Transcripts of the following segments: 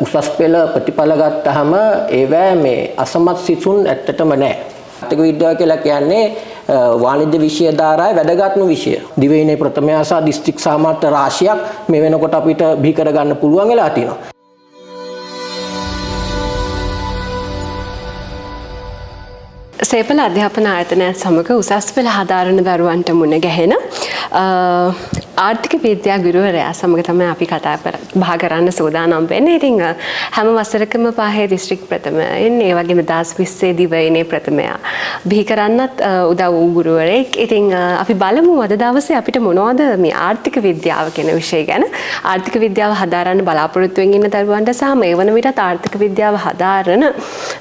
උසස් පෙළ ප්‍රතිඵල ගත්තාම ඒවැ මේ අසමත් සිසුන් ඇත්තටම නැහැ. ආර්ථික විද්‍යාව කියලා කියන්නේ වාණිජ්‍ය විෂය ධාරාවේ වැදගත්ම විෂය. දිවයිනේ ප්‍රථමයා සහ දිස්ත්‍රික් සාමර්ථ්‍ය රාශියක් මේ වෙනකොට අපිට බිහි කර ගන්න පුළුවන් වෙලා තියෙනවා. සේපල අධ්‍යාපන ආයතනයත් සමග උසස් පෙළ හදාරන දරුවන්ට මුණ ගැහෙන ආර්ථික විද්‍යා ගුරුවරයා සමග තමයි අපි බහ කරන්න සූදානම් වෙන්නේ. ඉතින් හැම වසරකම පහේ දිස්ත්‍රික් ප්‍රථමයෙන් ඒ වගේම 2020 දිවයිනේ ප්‍රථමයා බිහි කරන්නත් උදව් වූ ගුරුවරයෙක්. ඉතින් අපි බලමු අද දවසේ අපිට මොනවද මේ ආර්ථික විද්‍යාව කියන විෂය ගැන. ආර්ථික විද්‍යාව හදාරන්න බලාපොරොත්තු වෙමින් ඉන්න දරුවන්ට සහ මේ වන විටත් ආර්ථික විද්‍යාව හදාරන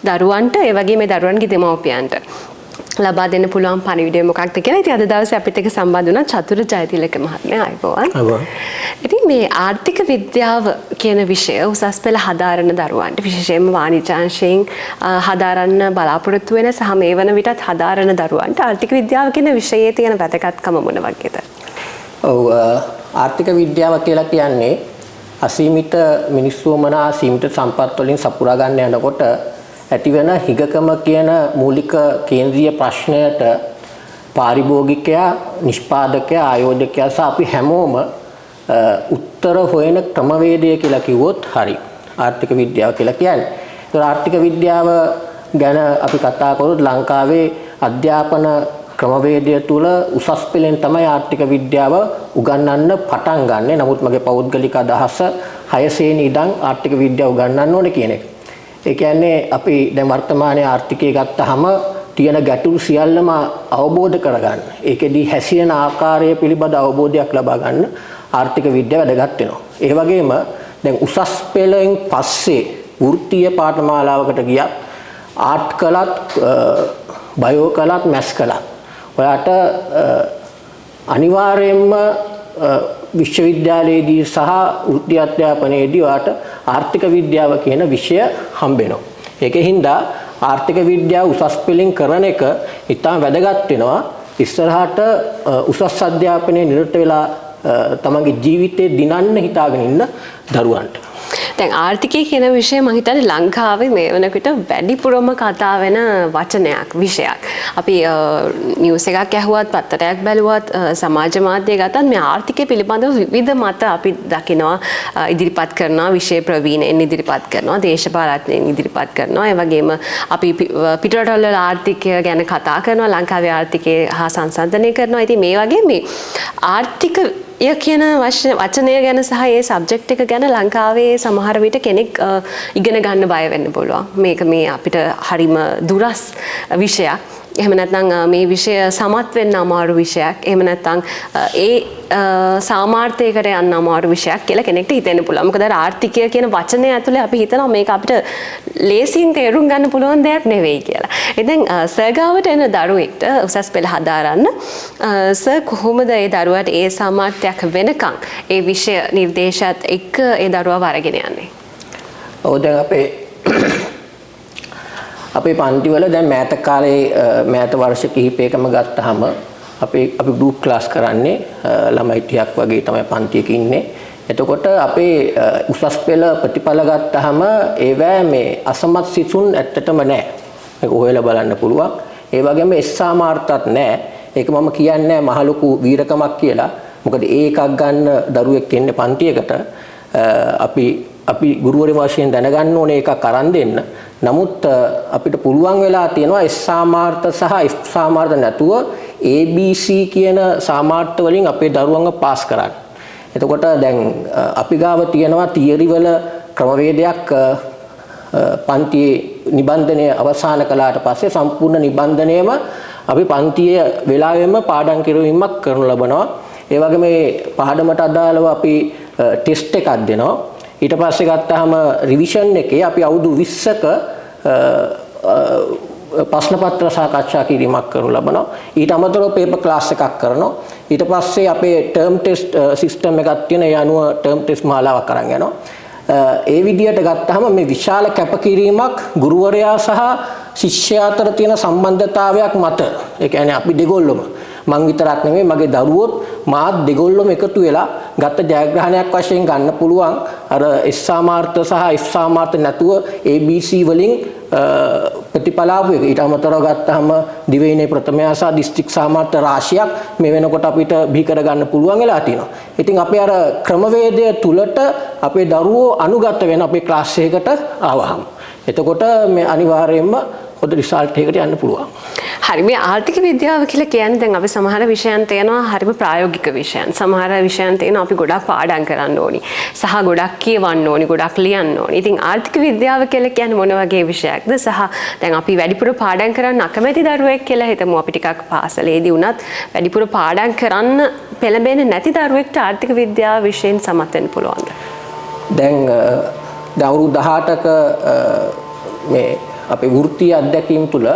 දරුවන්ට ඒ වගේම මේ දරුවන්ගේ දෙමව්පියන්ට ලබා දෙන්න පුළුවන් පණිවිඩය මොකක්ද කියලා. ඉතින් අද දවසේ අපිත් එක්ක සම්බන්ධ වුණා චතුර ජයතිලක මහත්මයා. අයබෝවන්. ඉතින් මේ ආර්ථික විද්‍යාව කියන විෂය උසස් පෙළ හදාරන දරුවන්ට විශේෂයෙන්ම වාණිජ්‍යාංශයෙන් හදාරන්න බලාපොරොත්තු වෙන සහ මේ වන විටත් හදාරන දරුවන්ට ආර්ථික විද්‍යාව කියන විෂයේ තියෙන වැදගත්කම මොන වගේද? ඔව් ආර්ථික විද්‍යාව කියලා කියන්නේ අසීමිත මිනිස්සු මනා සීමිත සම්පත් වලින් සපුරා ගන්න යනකොට ඇතිවන හිගකම කියන මූලික කේන්ද්‍රීය ප්‍රශ්නයට පාරිභෝගිකයා, නිෂ්පාදකයා, ආයෝජකයා සහ අපි හැමෝම උත්තර හොයන ක්‍රමවේදය කියලා කිව්වොත් හරි. ආර්ථික විද්‍යාව කියලා කියන්නේ. ඒතර ආර්ථික විද්‍යාව ගැන අපි කතා කරොත් ලංකාවේ අධ්‍යාපන ක්‍රමවේදය තුල උසස් පෙළෙන් තමයි ආර්ථික විද්‍යාව උගන්වන්න පටන් ගන්නෙ. නමුත් මගේ පෞද්ගලික අදහස 6 ශ්‍රේණි ඉඳන් ආර්ථික විද්‍යාව උගන්වන්න ඕනේ කියන එක. ඒ කියන්නේ අපි දැන් වර්තමානයේ ආර්ථිකය ගත්තාම තියෙන ගැටලු සියල්ලම අවබෝධ කරගන්න. ඒකෙදී හැසිරෙන ආකාරය පිළිබඳ අවබෝධයක් ලබා ගන්න ආර්ථික විද්‍යාව වැදගත් වෙනවා. ඒ වගේම දැන් උසස් පෙළෙන් පස්සේ වෘත්තීය පාඨමාලාවකට ගියත් ආර්ට් කළත් බයෝ කළත් මැත්ස් කළත් ඔයාට අනිවාර්යයෙන්ම විශ්වවිද්‍යාලයේදී සහ වෘත්ති අධ්‍යාපනයේදී ඔයාට ආර්ථික විද්‍යාව කියන විෂය හම්බ වෙනවා. ඒකෙන් ආර්ථික විද්‍යාව උසස් පෙළෙන් කරන එක ඉතාම වැදගත් වෙනවා. ඉස්සරහට උසස් අධ්‍යාපනයේ නිරත වෙලා තමන්ගේ ජීවිතේ දිනන්න හිතාගෙන ඉන්න දරුවන්ට. දැන් ආර්ථිකය කියන විෂය මම හිතන්නේ ලංකාවේ මේ වෙනකොට වැඩිපුරම කතා වෙන වචනයක් විෂයක්. අපි නිවුස් එකක් ඇහුවත් පත්තරයක් බැලුවත් සමාජ මාධ්‍ය ගත්තත් මේ ආර්ථිකය පිළිබඳව විවිධ මත අපි දකිනවා ඉදිරිපත් කරනවා විෂය ප්‍රවීණයින් ඉදිරිපත් කරනවා දේශපාලඥයින් ඉදිරිපත් කරනවා. ඒ වගේම අපි පිටරටවල ආර්ථිකය ගැන කතා කරනවා ලංකාවේ ආර්ථිකය හා සංසන්දනය කරනවා. ඉතින් මේ වගේ මේ ආර්ථික කියන වචනය ගැන සහ ඒ සබ්ජෙක්ට් එක ගැන ලංකාවේ සමහර විට කෙනෙක් ඉගෙන ගන්න බය වෙන්න පුළුවන්. මේක මේ අපිට හරිම දුරස් විෂයක්. එහෙම නැත්නම් මේ විෂය සමත් වෙන්න අමාරු විෂයක්. එහෙම නැත්නම් ඒ සාමාර්ථයකට යන්න අමාරු විෂයක් කියලා කෙනෙක්ට හිතෙන්න පුළුවන්. මොකද ආර්ථිකය කියන වචනය ඇතුලේ අපි හිතනවා මේක අපිට ලේසියෙන් තේරුම් ගන්න පුළුවන් දෙයක් නෙවෙයි කියලා. ඉතින් සර් ගාවට එන දරුවෙක්ට උසස් පෙළ හදාරන්න සර් කොහොමද ඒ දරුවාට ඒ සාමාර්ථයක් වෙනකන් ඒ විෂය නිර්දේශات එක්ක ඒ දරුවාව අරගෙන යන්නේ? ඔව් දැන් අපේ පන්තිවල දැන් මෑත කාලේ මෑත වර්ෂ කිහිපයකම ගත්තාම අපි ගෲප් ක්ලාස් කරන්නේ ළමයි 30ක් වගේ තමයි පන්තියක ඉන්නේ. එතකොට අපේ උසස් පෙළ ප්‍රතිඵල ගත්තාම ඒවැ මේ අසමත් සිසුන් ඇත්තටම නැහැ. මේක හොයලා බලන්න පුළුවන්. ඒ වගේම සාමාර්ථත් නැහැ. ඒක මම කියන්නේ මහ ලොකු වීරකමක් කියලා. මොකද ඒකක් ගන්න දරුවෙක් ඉන්නේ පන්තියකට අපි ගුරුවරයා වශයෙන් දැනගන්න ඕනේ එකක් අරන් දෙන්න. නමුත් අපිට පුළුවන් වෙලා තියෙනවා සාමාර්ථ සහ සාමාර්ථ නැතුව ABC කියන සාමාර්ථ වලින් අපේ දරුවන්ව පාස් කරන්න. එතකොට දැන් අපි ගාව තියෙනවා තියරි වල ක්‍රමවේදයක් පන්තියේ නිබන්ධනය අවසන් කළාට පස්සේ සම්පූර්ණ නිබන්ධනයම අපි පන්තියේ වෙලාවෙම පාඩම් කිරීමක් කරනු ලබනවා. ඒ වගේම මේ පාඩමට අදාළව අපි ටෙස්ට් එකක් දෙනවා. ඊට පස්සේ ගත්තාම රිවිෂන් එකේ අපි අවුරුදු 20ක ප්‍රශ්න පත්‍ර සාකච්ඡා කිරීමක් කරනු ලබනවා. ඊට අමතරව පේපර් ක්ලාස් එකක් කරනවා. ඊට පස්සේ අපේ ටර්ම් ටෙස්ට් සිස්ටම් එකක් තියෙන ඒ අනුව ටර්ම් ටෙස්ට් මාලාවක් අරන් යනවා. ඒ විදිහට ගත්තාම මේ විශාල කැපකිරීමක් ගුරුවරයා සහ ශිෂ්‍යයා අතර තියෙන සම්බන්ධතාවයක් මත ඒ කියන්නේ අපි දෙගොල්ලම මං විතරක් නෙමෙයි මගේ දරුවොත් මාත් දෙගොල්ලොම එකතු වෙලා ගත ජයග්‍රහණයක් වශයෙන් ගන්න පුළුවන් අර S සාමාර්ථ සහ F සාමාර්ථ නැතුව ABC වලින් ප්‍රතිපලාව එක. ඊට අමතරව ගත්තාම දිවයිනේ ප්‍රථමයා සහ දිස්ත්‍රික් සාමාර්ථ රාශියක් මේ වෙනකොට අපිට බිහි කර ගන්න පුළුවන් වෙලා තියෙනවා. ඉතින් අපේ අර ක්‍රමවේදය තුලට අපේ දරුවෝ අනුගත වෙන අපේ ක්ලාස් එකකට ආවහම එතකොට මේ අනිවාර්යයෙන්ම පොදු රිසල්ට් එකකට යන්න පුළුවන්. හරි මේ ආර්ථික විද්‍යාව කියලා කියන්නේ දැන් අපි සමහර විෂයන් තියෙනවා හරිම ප්‍රායෝගික විෂයන්. සමහර විෂයන් තියෙනවා අපි ගොඩක් පාඩම් කරන්න ඕනි. සහ ගොඩක් කියවන්න ඕනි, ගොඩක් ලියන්න ඕනි. ඉතින් ආර්ථික විද්‍යාව කියලා කියන්නේ මොන වගේ විෂයක්ද? සහ දැන් අපි වැඩිපුර පාඩම් කරන්න අකමැති දරුවෙක් කියලා හිතමු අපි ටිකක් පාසලේදී වුණත් වැඩිපුර පාඩම් කරන්න පෙළඹෙන්නේ නැති දරුවෙක්ට ආර්ථික විද්‍යාව විෂයෙන් සමත් වෙන්න පුළුවන්ද? දැන් අවුරුදු 18ක මේ අපේ වෘත්තීය අධ්‍යක්ීම් තුළ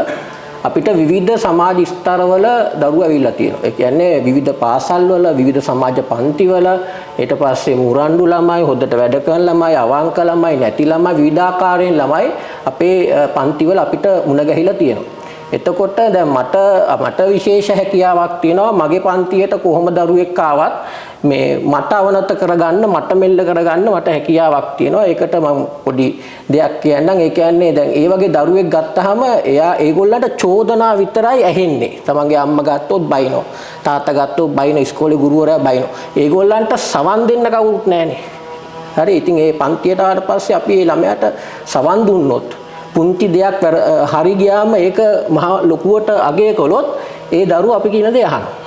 අපිට විවිධ සමාජ ස්තරවල දරුවෝ ඇවිල්ලා තියෙනවා. ඒ කියන්නේ විවිධ පාසල්වල, විවිධ සමාජ පන්තිවල, ඊට පස්සේ මුරණ්ඩු ළමයි, හොද්දට වැඩ කරන ළමයි, අවංක ළමයි, නැති ළමයි, විවිධාකාරයෙන් ළමයි අපේ පන්තිවල අපිට මුණ ගැහිලා තියෙනවා. එතකොට දැන් මට විශේෂ හැකියාවක් තියෙනවා මගේ පන්තියට කොහොම දරුවෙක් ආවත් මේ මට අවනත කරගන්න මට මෙල්ල කරගන්න මට හැකියාවක් තියෙනවා. ඒකට මම පොඩි දෙයක් කියන්නම්. ඒ කියන්නේ දැන් ඒ වගේ දරුවෙක් ගත්තාම ඒගොල්ලන්ට චෝදනා විතරයි ඇහෙන්නේ. තමන්ගේ අම්මා ගත්තොත් බයිනෝ, තාත්තා ගත්තොත් බයිනෝ, ඉස්කෝලේ ගුරුවරයා බයිනෝ. ඒගොල්ලන්ට සවන් දෙන්න කවුරුත් නැහනේ. හරි. ඉතින් ඒ පන්තියට ආවට පස්සේ අපි මේ ළමයාට සවන් දුන්නොත් පුංචි දෙයක් හරි ගියාම ඒක මහ ලොකුවට අගය කළොත් ඒ දරුවා අපි කියන දේ අහනවා.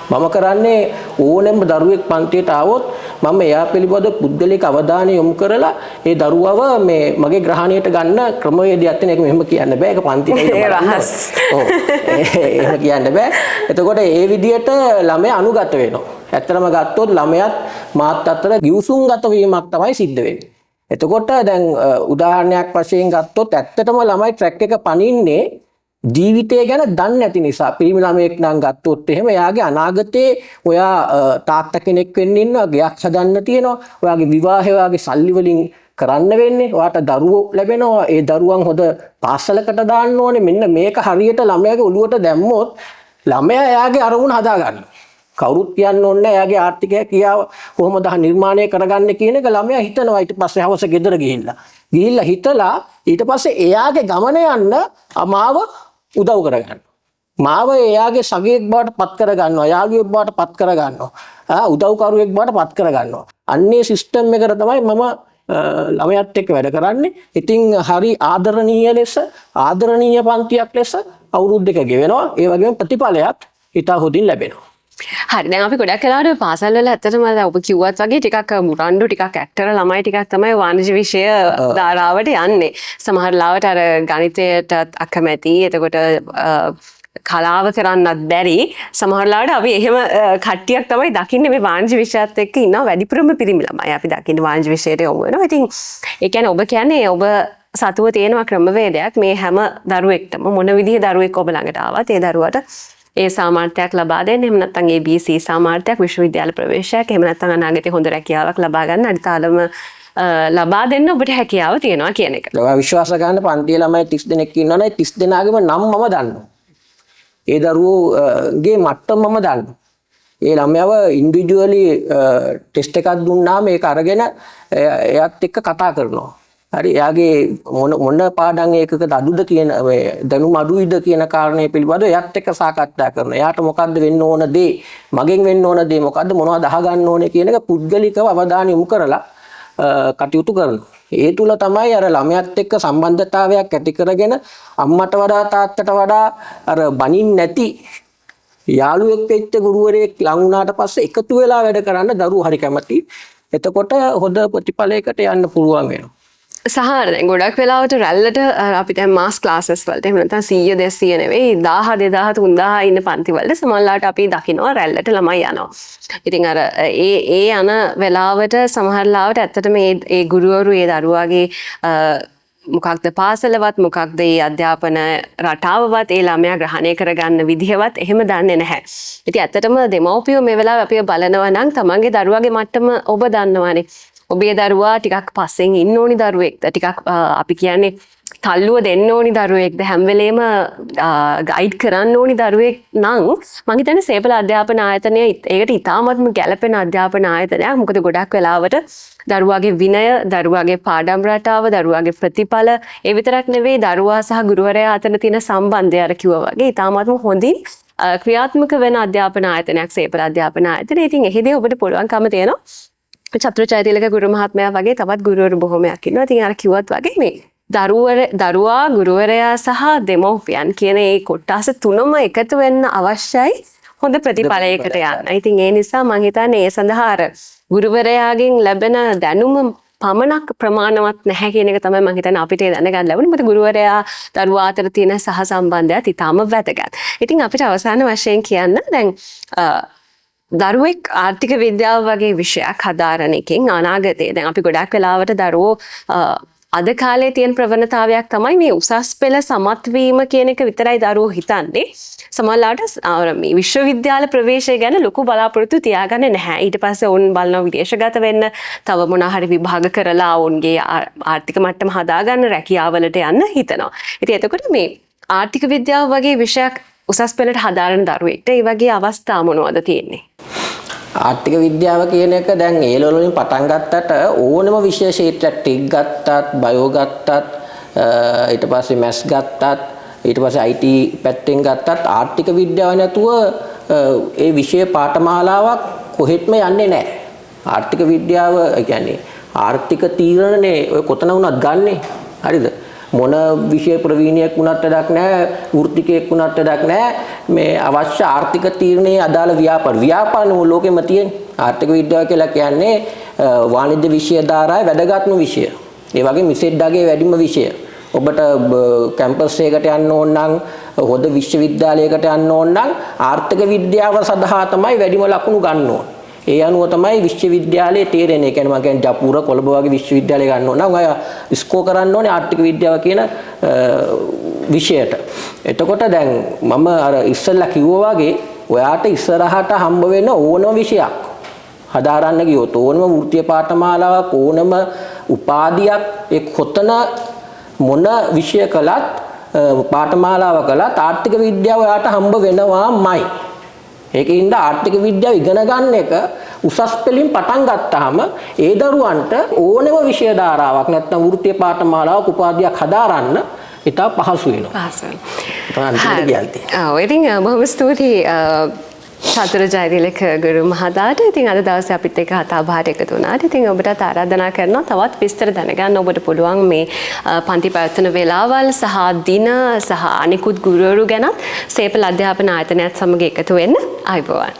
මම කරන්නේ ඕනෙම දරුවෙක් පන්තියට ආවොත් මම එයා පිළිබඳ පුද්ගලික අවධානය යොමු කරලා ඒ දරුවව මේ මගේ ග්‍රහණයට ගන්න ක්‍රමවේදයක් තියෙන එක මෙහෙම කියන්න බෑ. ඒක පන්තියේ රහස්. ඔව්. එහෙම කියන්න බෑ. එතකොට ඒ විදියට ළමයා අනුගත වෙනවා. ඇත්තටම ගත්තොත් ළමයාත් මාත් අතර ගිවිසුම්ගත වීමක් තමයි සිද්ධ වෙන්නේ. එතකොට දැන් උදාහරණයක් වශයෙන් ගත්තොත් ඇත්තටම ළමයි ට්‍රැක් එක පනින්නේ ජීවිතය ගැන දන්නේ නැති නිසා. පිරිමි ළමයෙක් නම් ගත්තොත් එහෙම එයාගේ අනාගතේ ඔයා තාත්තා කෙනෙක් වෙන්න ඉන්නවා, ගයක් හදන්න තියෙනවා, ඔයාගේ විවාහය ඔයාගේ සල්ලි වලින් කරන්න වෙන්නේ, ඔයාට දරුවෝ ලැබෙනවා, ඒ දරුවන් හොඳ පාසලකට දාන්න ඕනේ. මෙන්න මේක හරියට ළමයාගේ ඔළුවට දැම්මොත් ළමයා එයාගේ අරමුණ හදා ගන්නවා. කවුරුත් කියන්න ඕනේ නැහැ එයාගේ ආර්ථිකය කියාව කොහොමද නිර්මාණය කරගන්න කියන එක ළමයා හිතනවා. ඊට පස්සේ හවස ගෙදර ගිහිල්ලා හිතලා ඊට පස්සේ එයාගේ ගමන යන්න මාව උදව් කරගන්නවා. මාව එයාගේ සගයෙක් බවට පත් කරගන්නවා, යාළුවෙක් බවට පත් කරගන්නවා, උදව්කරුවෙක් බවට පත් කරගන්නවා. අන්නේ සිස්ටම් එකකට තමයි මම ළමයාත් එක්ක වැඩ කරන්නේ. ඉතින් හරි ආදරණීය පන්තියක් ලෙස අවුරුදු දෙක ගෙවෙනවා. ඒ වගේම ප්‍රතිඵලයක් ඉතා හොඳින් ලැබෙනවා. හරි දැන් අපි ගොඩක් වෙලාවට පාසල් වල ඇත්තටම ඔබ කිව්වත් වගේ ටිකක් මුරණ්ඩු ටිකක් ඇක්ටර ළමයි ටිකක් තමයි වාණිජ්‍ය විෂය ධාරාවට යන්නේ. සමහර ලාවට අර ගණිතයටත් අකමැති. එතකොට කලාව කරන්නත් බැරි. සමහර ලාවට අපි එහෙම කට්ටියක් තමයි දකින්නේ මේ වාණිජ්‍ය විෂයත් එක්ක ඉන්නවා වැඩිපුරම පිරිමි ළමයි. අපි දකින්නේ වාණිජ්‍ය විෂයට යොමු වෙනවා. ඉතින් ඒ කියන්නේ ඔබ කියන්නේ ඔබ සතුව තියෙනවා ක්‍රමවේදයක් මේ හැම දරුවෙක්ටම මොන විදිහේ දරුවෙක් ඔබ ළඟට ආවත් ඒ දරුවට ඒ සාමාර්ථයක් ලබා දෙන්න. එහෙම නැත්නම් ABC සාමාර්ථයක්, විශ්වවිද්‍යාල ප්‍රවේශයක්, එහෙම නැත්නම් අනාගතේ හොඳ රැකියාවක් ලබා ගන්න අනිතාලම ලබා දෙන්න ඔබට හැකියාව තියෙනවා කියන එක. ඔයා විශ්වාස ගන්න පන්තියේ ළමයි 30 දෙනෙක් ඉන්නවනේ 30 දෙනාගේම නම් මම දන්නවා. ඒ දරුවෝගේ මට්ටම මම දන්නවා. ඒ ළමයාව ඉන්ඩිවිජුවලි ටෙස්ට් එකක් දුන්නාම ඒක අරගෙන එයාත් එක්ක කතා කරනවා. හරි එයාගේ මොන පාඩම් ඒකකද අඩුද කියන දැනුම අඩුයිද කියන කාරණේ පිළිබඳව එයාත් එක්ක සාකච්ඡා කරනවා. එයාට මොකද්ද වෙන්න ඕන දේ, මගෙන් වෙන්න ඕන දේ මොකද්ද, මොනවද අහගන්න ඕනේ කියන එක පුද්ගලිකව අවධානය යොමු කරලා කටයුතු කරනවා. ඒ තුල තමයි අර ළමයාත් එක්ක සම්බන්ධතාවයක් ඇති කරගෙන අම්මට වඩා තාත්තට වඩා අර බනින් නැති යාළුවෙක් වෙච්ච ගුරුවරයෙක් ලඟ වුණාට පස්සේ එකතු වෙලා වැඩ කරන්න දරුවෝ හරි කැමති. එතකොට හොඳ ප්‍රතිඵලයකට යන්න පුළුවන් වෙනවා. සහර දැන් ගොඩක් වෙලාවට රැල්ලට අපි දැන් මාස් ක්ලාසස් වලට එහෙම නැත්නම් 100 200 නෙවෙයි 1000 2000 3000 ඉන්න පන්ති වලට සමහරලාට අපි දකිනවා රැල්ලට ළමයි යනවා. ඉතින් අර ඒ යන වෙලාවට සමහරලාවට ඇත්තටම ඒ ගුරුවරු ඒ දරුවාගේ මොකක්ද පාසලවත් මොකක්ද ඒ අධ්‍යාපන රටාවවත් ඒ ළමයා ග්‍රහණය කරගන්න විදිහවත් එහෙම දන්නේ නැහැ. ඉතින් ඇත්තටම දෙමව්පියෝ මේ වෙලාවේ අපිව බලනවා නම් තමන්ගේ දරුවාගේ මට්ටම ඔබ දන්නවනේ. ඔබේ දරුවා ටිකක් පස්සෙන් ඉන්න ඕනි දරුවෙක්ද ටිකක් අපි කියන්නේ තල්ලුව දෙන්න ඕනි දරුවෙක්ද හැම වෙලේම ගයිඩ් කරන්න ඕනි දරුවෙක් නම් මං හිතන්නේ සේපල අධ්‍යාපන ආයතනය ඒකට ඉතාමත්ම ගැළපෙන අධ්‍යාපන ආයතනයක්. මොකද ගොඩක් වෙලාවට දරුවාගේ විනය, දරුවාගේ පාඩම් රටාව, දරුවාගේ ප්‍රතිඵල ඒ විතරක් නෙවෙයි දරුවා සහ ගුරුවරයා අතර තියෙන සම්බන්ධය අර කිව්වා වගේ ඉතාමත්ම හොඳින් ක්‍රියාත්මක වෙන අධ්‍යාපන ආයතනයක් සේපල අධ්‍යාපන ආයතනය. ඉතින් එහිදී ඔබට පුළුවන්කම තියෙනවා චතුර චෛතීලක ගුරු මහත්මයා වගේ තවත් ගුරුවරු බොහොමයක් ඉන්නවා. ඉතින් අර කිව්වත් වගේ මේ දරුවා ගුරුවරයා සහ දෙමව්පියන් කියන ඒ කොටස තුනම එකතු වෙන්න අවශ්‍යයි හොඳ ප්‍රතිඵලයකට යන්න. ඉතින් ඒ නිසා මම හිතන්නේ ඒ සඳහා අර ගුරුවරයාගෙන් ලැබෙන දැනුම පමණක් ප්‍රමාණවත් නැහැ කියන එක තමයි මම හිතන්නේ අපිට දැනගන්න ලැබුණේ. මොකද ගුරුවරයා දරුවා අතර තියෙන සහසම්බන්ධයත් ඉතාම වැදගත්. ඉතින් අපිට අවසාන වශයෙන් කියන්න දැන් දරුවෙක් ආර්ථික විද්‍යාව වගේ විෂයක් හදාරන එකෙන් අනාගතයේ දැන් අපි ගොඩක් වෙලාවට දරුවෝ අද කාලේ තියෙන ප්‍රවණතාවයක් තමයි මේ උසස් පෙළ සමත් වීම කියන එක විතරයි දරුවෝ හිතන්නේ. සමහරවිට මේ විශ්වවිද්‍යාල ප්‍රවේශය ගැන ලොකු බලාපොරොත්තු තියාගන්නේ නැහැ. ඊට පස්සේ ඔවුන් බලනවා විදේශගත වෙන්න, තව මොනවා හරි විභාග කරලා ඔවුන්ගේ ආර්ථික මට්ටම හදාගන්න රැකියාවලට යන්න හිතනවා. ඉතින් එතකොට මේ ආර්ථික විද්‍යාව වගේ විෂයක් උසස් පෙළට හදාරන දරුවෙක්ට ඒ වගේ අවස්ථා මොනවද තියෙන්නේ? ආර්ථික විද්‍යාව කියන එක දැන් ඒ ලෙවල් වලින් පටන් ගත්තට ඕනම විෂය ක්ෂේත්‍රයක් ටික් ගත්තත් බයෝ ගත්තත් ඊට පස්සේ මැත්ස් ගත්තත් ඊට පස්සේ IT පැත්තෙන් ගත්තත් ආර්ථික විද්‍යාව නැතුව ඒ විෂය පාඨමාලාවක් කොහෙත්ම යන්නේ නැහැ. ආර්ථික විද්‍යාව කියන්නේ ආර්ථික තීරණනේ ඔය කොතන වුණත් ගන්නෙ. හරිද? මොන විෂය ප්‍රවීණයක් වුණත් වැඩක් නැහැ, වෘත්තිකයෙක් වුණත් වැඩක් නැහැ. මේ අවශ්‍ය ආර්ථික තීරණයේ අදාළ ව්‍යාපාර ලෝකෙම තියෙන ආර්ථික විද්‍යාව කියලා කියන්නේ වාණිජ්‍ය විෂය ධාරාවේ වැදගත්ම විෂය. ඒ වගේම මිසෙඩ්ඩාගේ වැඩිම විෂය. ඔබට කැම්පස් එකකට යන්න ඕන නම් හොඳ විශ්වවිද්‍යාලයකට යන්න ඕන නම් ආර්ථික විද්‍යාව සඳහා තමයි වැඩිම ලකුණු ගන්න ඕන. ඒ අනුව තමයි විශ්වවිද්‍යාලයේ තීරණය. ඒ කියන්නේ මම කියන්නේ ජපුර කොළඹ වගේ විශ්වවිද්‍යාලය ගන්න ඕන නම් ඔය ස්කෝ කරන්න ඕනේ ආර්ථික විද්‍යාව කියන විෂයට. එතකොට දැන් මම අර ඉස්සෙල්ලා කිව්වා වගේ ඔයාට ඉස්සරහට හම්බ වෙන ඕනම විෂයක් හදාරන්න ගියොත් ඕනම වෘත්තීය පාඨමාලාවක් ඕනම උපාධියක් ඒ කොතන මොන විෂය කළත් පාඨමාලාව කළත් ආර්ථික විද්‍යාව ඔයාට හම්බ වෙනවාමයි. ඒකින්ද ආර්ථික විද්‍යාව ඉගෙන ගන්න එක උසස් පෙළින් පටන් ගත්තාම ඒ දරුවන්ට ඕනම විෂය ධාරාවක් නැත්නම් වෘත්තීය පාඨමාලාවක් උපාධියක් හදාරන්න ඉතා පහසු වෙනවා. ඉතින් බොහොම ස්තුතියි චතුර ජයතිලක ගුරු මහතාට. ඉතින් අද දවසේ අපිත් එක්ක කතා බහට එකතු වුණාට ඉතින් ඔබට ආරාධනා කරනවා තවත් විස්තර දැනගන්න ඔබට පුළුවන් මේ පන්ති පැවැත්වෙන වෙලාවල් සහ දින සහ අනිකුත් ගුරුවරු ගැනත් සේපල අධ්‍යාපන ආයතනයත් සමග එකතු වෙන්න. ආයුබෝවන්.